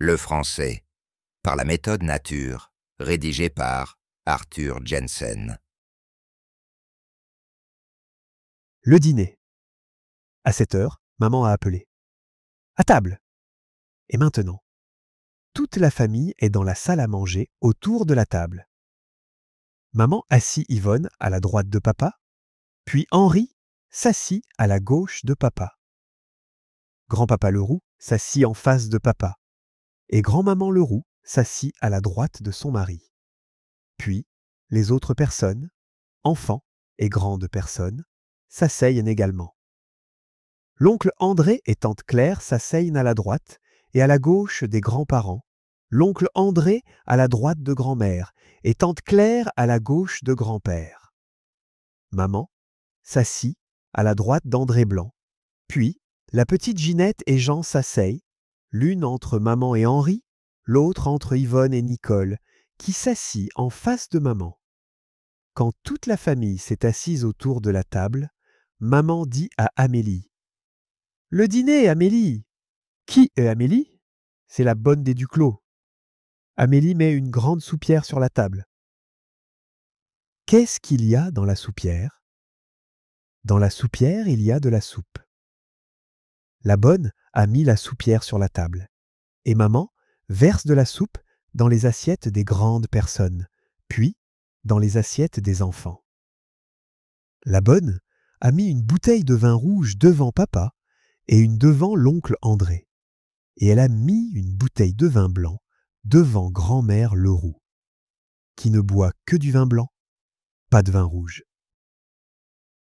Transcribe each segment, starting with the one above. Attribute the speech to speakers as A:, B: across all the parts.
A: Le français, par la méthode nature, rédigé par Arthur Jensen.
B: Le dîner. À 7 heures, maman a appelé. À table. Et maintenant, toute la famille est dans la salle à manger autour de la table. Maman assit Yvonne à la droite de papa, puis Henri s'assit à la gauche de papa. Grand-papa Leroux s'assit en face de papa, et grand-maman Leroux s'assit à la droite de son mari. Puis, les autres personnes, enfants et grandes personnes, s'asseyent également. L'oncle André et tante Claire s'asseyent à la droite et à la gauche des grands-parents, l'oncle André à la droite de grand-mère et tante Claire à la gauche de grand-père. Maman s'assit à la droite d'André Blanc, puis la petite Ginette et Jean s'asseyent, l'une entre maman et Henri, l'autre entre Yvonne et Nicole, qui s'assit en face de maman. Quand toute la famille s'est assise autour de la table, maman dit à Amélie: « Le dîner, Amélie !» Qui est Amélie? C'est la bonne des Duclos. Amélie met une grande soupière sur la table. Qu'est-ce qu'il y a dans la soupière? Dans la soupière, il y a de la soupe. La bonne a mis la soupière sur la table. Et maman verse de la soupe dans les assiettes des grandes personnes, puis dans les assiettes des enfants. La bonne a mis une bouteille de vin rouge devant papa et une devant l'oncle André. Et elle a mis une bouteille de vin blanc devant grand-mère Leroux, qui ne boit que du vin blanc, pas de vin rouge.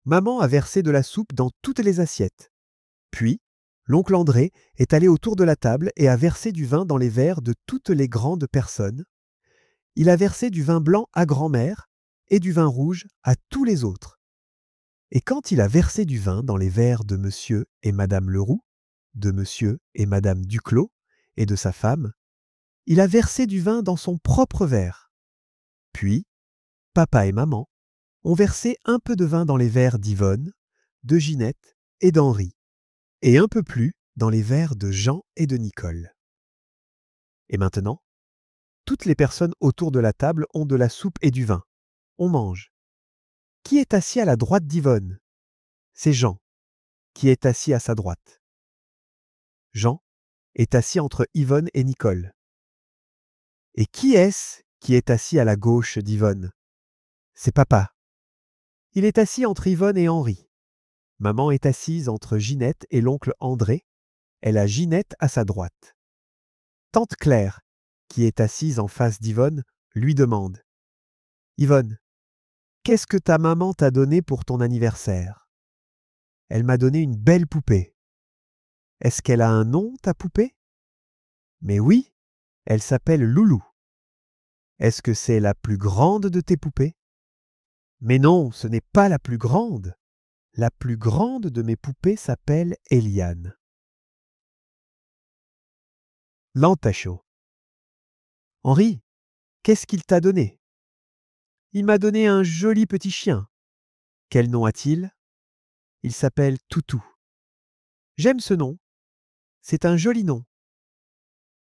B: Maman a versé de la soupe dans toutes les assiettes. Puis, l'oncle André est allé autour de la table et a versé du vin dans les verres de toutes les grandes personnes. Il a versé du vin blanc à grand-mère et du vin rouge à tous les autres. Et quand il a versé du vin dans les verres de monsieur et madame Leroux, de monsieur et madame Duclos et de sa femme, il a versé du vin dans son propre verre. Puis, papa et maman ont versé un peu de vin dans les verres d'Yvonne, de Ginette et d'Henri, et un peu plus dans les verres de Jean et de Nicole. Et maintenant, toutes les personnes autour de la table ont de la soupe et du vin. On mange. Qui est assis à la droite d'Yvonne? C'est Jean, qui est assis à sa droite. Jean est assis entre Yvonne et Nicole. Et qui est-ce qui est assis à la gauche d'Yvonne? C'est papa. Il est assis entre Yvonne et Henri. Maman est assise entre Ginette et l'oncle André. Elle a Ginette à sa droite. Tante Claire, qui est assise en face d'Yvonne, lui demande: « Yvonne, qu'est-ce que ta maman t'a donné pour ton anniversaire? » « Elle m'a donné une belle poupée. » « Est-ce qu'elle a un nom, ta poupée? » « Mais oui, elle s'appelle Loulou. » « Est-ce que c'est la plus grande de tes poupées? » « Mais non, ce n'est pas la plus grande. La plus grande de mes poupées s'appelle Eliane. » Lantachot. Henri, qu'est-ce qu'il t'a donné? Il m'a donné un joli petit chien. Quel nom a-t-il? Il s'appelle Toutou. J'aime ce nom. C'est un joli nom.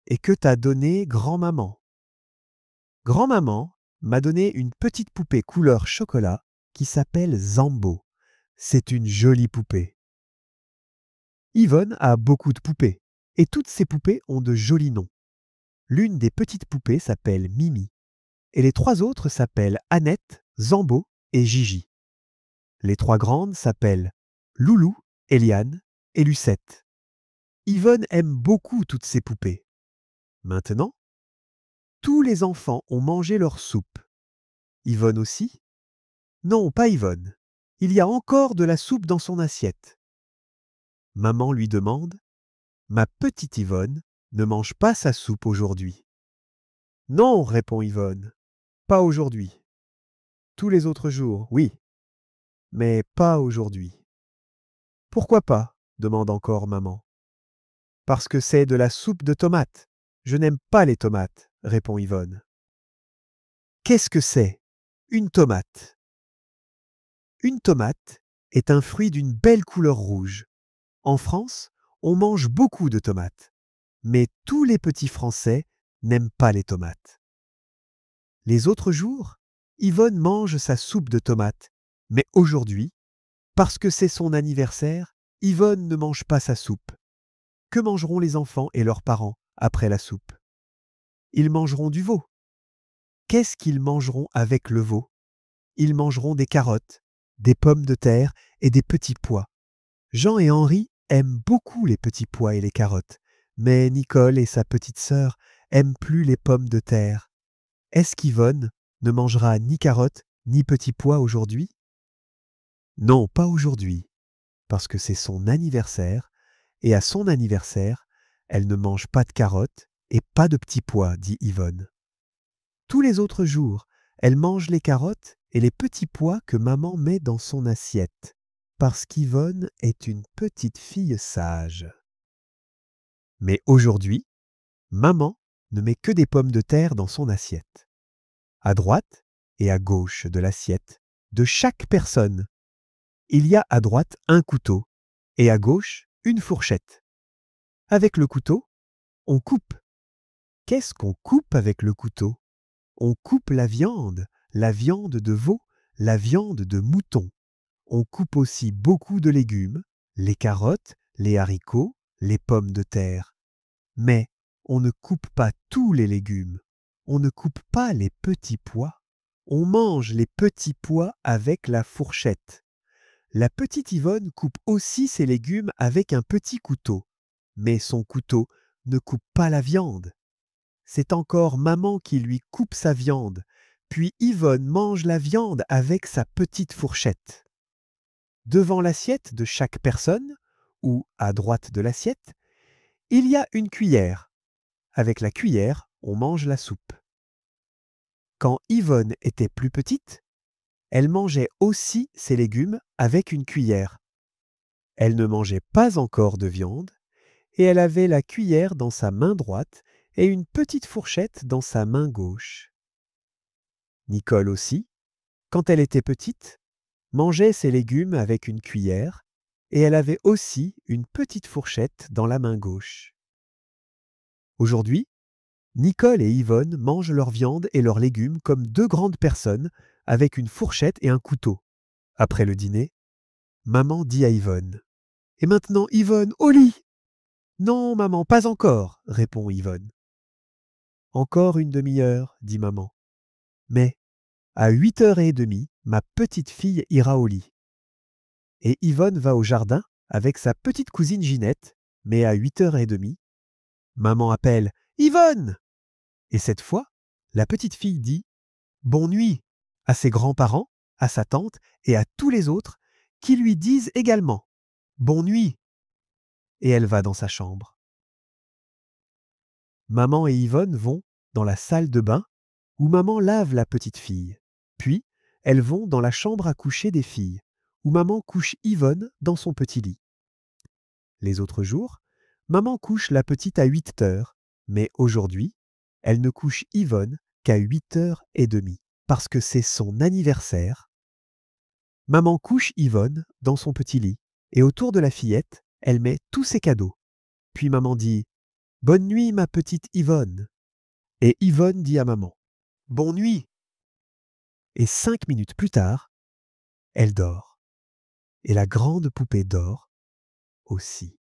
B: Et que t'a donné grand-maman? Grand-maman m'a donné une petite poupée couleur chocolat qui s'appelle Zambo. C'est une jolie poupée. Yvonne a beaucoup de poupées, et toutes ces poupées ont de jolis noms. L'une des petites poupées s'appelle Mimi, et les trois autres s'appellent Annette, Zambo et Gigi. Les trois grandes s'appellent Loulou, Eliane et Lucette. Yvonne aime beaucoup toutes ces poupées. Maintenant, tous les enfants ont mangé leur soupe. Yvonne aussi? Non, pas Yvonne. Il y a encore de la soupe dans son assiette. Maman lui demande: « Ma petite Yvonne ne mange pas sa soupe aujourd'hui. » « Non, répond Yvonne, pas aujourd'hui. Tous les autres jours, oui, mais pas aujourd'hui. »« Pourquoi pas? Demande encore maman. « Parce que c'est de la soupe de tomates. Je n'aime pas les tomates, répond Yvonne. Qu'est-ce que c'est, une tomate? Une tomate est un fruit d'une belle couleur rouge. En France, on mange beaucoup de tomates. mais tous les petits Français n'aiment pas les tomates. Les autres jours, Yvonne mange sa soupe de tomates, mais aujourd'hui, parce que c'est son anniversaire, Yvonne ne mange pas sa soupe. Que mangeront les enfants et leurs parents après la soupe? Ils mangeront du veau. Qu'est-ce qu'ils mangeront avec le veau? Ils mangeront des carottes, des pommes de terre et des petits pois. Jean et Henri aiment beaucoup les petits pois et les carottes, mais Nicole et sa petite sœur aiment plus les pommes de terre. Est-ce qu'Yvonne ne mangera ni carottes ni petits pois aujourd'hui? Non, pas aujourd'hui, parce que c'est son anniversaire, et à son anniversaire, elle ne mange pas de carottes et pas de petits pois, dit Yvonne. Tous les autres jours, elle mange les carottes et les petits pois que maman met dans son assiette, parce qu'Yvonne est une petite fille sage. Mais aujourd'hui, maman ne met que des pommes de terre dans son assiette. À droite et à gauche de l'assiette de chaque personne, il y a à droite un couteau et à gauche une fourchette. Avec le couteau, on coupe. Qu'est-ce qu'on coupe avec le couteau? On coupe la viande de veau, la viande de mouton. On coupe aussi beaucoup de légumes, les carottes, les haricots, les pommes de terre. Mais on ne coupe pas tous les légumes. On ne coupe pas les petits pois. On mange les petits pois avec la fourchette. La petite Yvonne coupe aussi ses légumes avec un petit couteau. Mais son couteau ne coupe pas la viande. C'est encore maman qui lui coupe sa viande, puis Yvonne mange la viande avec sa petite fourchette. Devant l'assiette de chaque personne, ou à droite de l'assiette, il y a une cuillère. Avec la cuillère, on mange la soupe. Quand Yvonne était plus petite, elle mangeait aussi ses légumes avec une cuillère. Elle ne mangeait pas encore de viande, et elle avait la cuillère dans sa main droite et une petite fourchette dans sa main gauche. Nicole aussi, quand elle était petite, mangeait ses légumes avec une cuillère, et elle avait aussi une petite fourchette dans la main gauche. Aujourd'hui, Nicole et Yvonne mangent leur viande et leurs légumes comme deux grandes personnes, avec une fourchette et un couteau. Après le dîner, maman dit à Yvonne: « Et maintenant, Yvonne, au lit !»« Non, maman, pas encore, » répond Yvonne. « Encore une demi-heure, » dit maman. « Mais à 8h30, ma petite fille ira au lit. » Et Yvonne va au jardin avec sa petite cousine Ginette, mais à 8h30, maman appelle « Yvonne !» Et cette fois, la petite fille dit « Bonne nuit » à ses grands-parents, à sa tante et à tous les autres qui lui disent également « Bonne nuit » et elle va dans sa chambre. Maman et Yvonne vont dans la salle de bain où maman lave la petite fille. Puis, elles vont dans la chambre à coucher des filles où maman couche Yvonne dans son petit lit. Les autres jours, maman couche la petite à 8h, mais aujourd'hui, elle ne couche Yvonne qu'à 8h30 parce que c'est son anniversaire. Maman couche Yvonne dans son petit lit et autour de la fillette, elle met tous ses cadeaux. Puis maman dit « Bonne nuit ma petite Yvonne » et Yvonne dit à maman « Bonne nuit » et 5 minutes plus tard, elle dort. Et la grande poupée dort aussi.